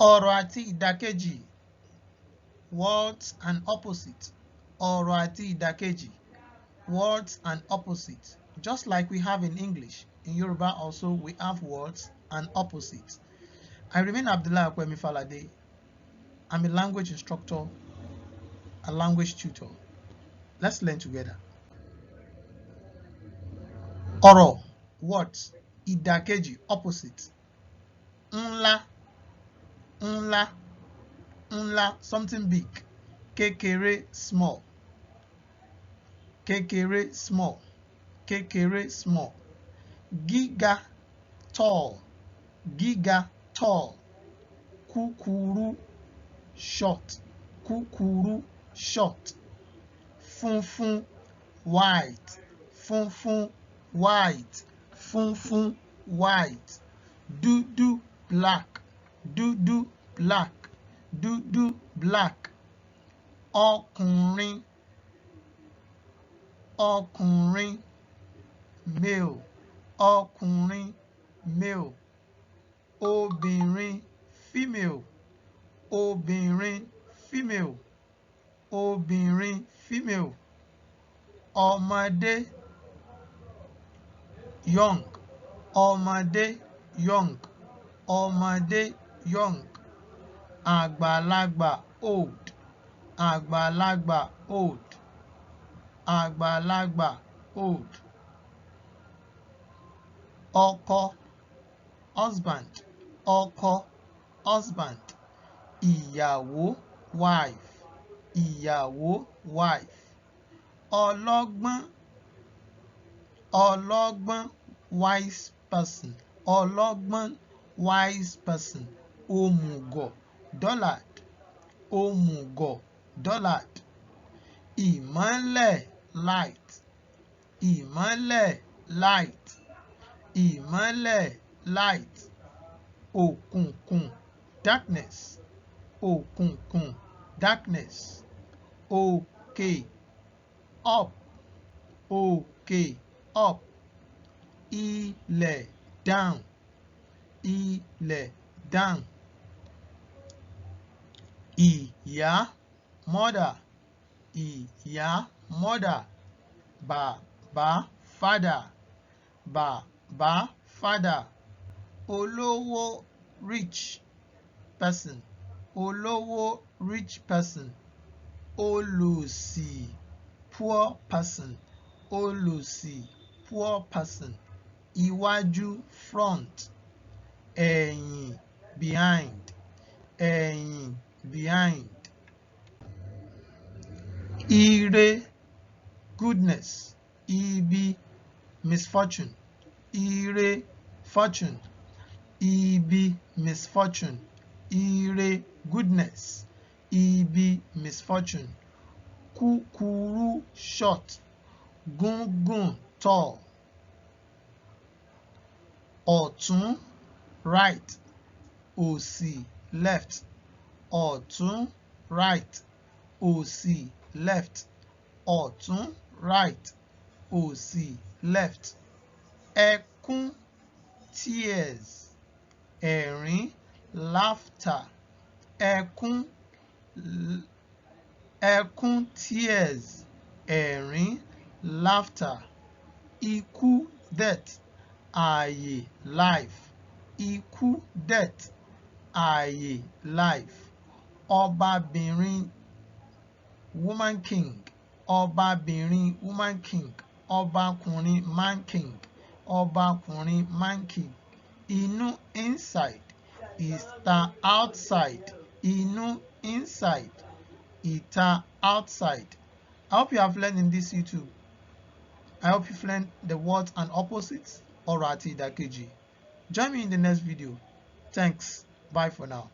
Ọ̀rọ̀ àti ìdàkejì, words and opposite. Ọ̀rọ̀ àti ìdàkejì, words and opposite. Just like we have in English, in Yoruba also we have words and opposites. I remain Abdullah Akwemi Falade. I'm a language instructor, a language tutor. Let's learn together. Ọ̀rọ̀, words, ìdàkejì, opposite. Ńlá, ńlá, ńlá, something big. Kékeré, small. Kékeré, small. Kékeré, small. Gíga, tall. Gíga, tall. Kúkúrú, short. Kúkúrú, short. Funfun, white. Funfun, white. Funfun, white. Dúdú, black. Dúdú, black. Dúdú, black. Ọkùnrin, ọkùnrin, male. Ọkùnrin, male. Obìnrin, female. Obìnrin, female. Obìnrin, female. Ọmọdé, young. Ọmọdé, young. Ọmọdé, young. Àgbàlagbà, old. Àgbàlagbà, old. Àgbàlagbà, old. Ọkọ, husband. Ọkọ, husband. Ìyàwó, wife. Ìyàwó, wife. Ọlọ́gbọ́n, ọlọ́gbọ́n, wise person. Ọlọ́gbọ́n, wise person. Òmùgọ̀, dullard. Òmùgọ̀, dullard. Ìmọ́lẹ̀, light. Ìmọ́lẹ̀, light. Ìmọ́lẹ̀, light. Òkùnkùn, darkness. Òkùnkùn, darkness. Òkè, up. Òkè, up. Ilẹ̀, down. Ilẹ̀, down. Ìyá, mother. Ìyá, mother. Bàbá, father. Bàbá, father. Olówó, rich person. Olówó, rich person. Olòṣì, poor person. Olòṣì, poor person. Iwájú, front. Ẹ̀yìn, behind. Ẹ̀yìn, behind. Ire, goodness. Ibi, misfortune. Ire, fortune. Ibi, misfortune. Ire, goodness. Ibi, misfortune. Kúkúrú, short. Gúngùn, tall. Ọ̀tún, right. Òsì, left. Ọ̀tún, right. Òsì, left. Ọ̀tún, right. Òsì, left. Ẹkún, tears. Ẹ̀rín, laughter. Ẹkún, ẹkún, tears. Ẹ̀rín, laughter. Ikú, death. Ààyè, life. Ikú, death. Ààyè, life. Ọbabìnrin, woman king. Ọbabìnrin, woman king. Ọbakùnrin, man king. Ọbakùnrin, man king. Inú, inside. Ìta, outside. Inú, inside. Ìta, outside. I hope you have learned in this YouTube. I hope you've learned the words and opposites, ọ̀rọ̀ àti ìdàkejì. Join me in the next video. Thanks. Bye for now.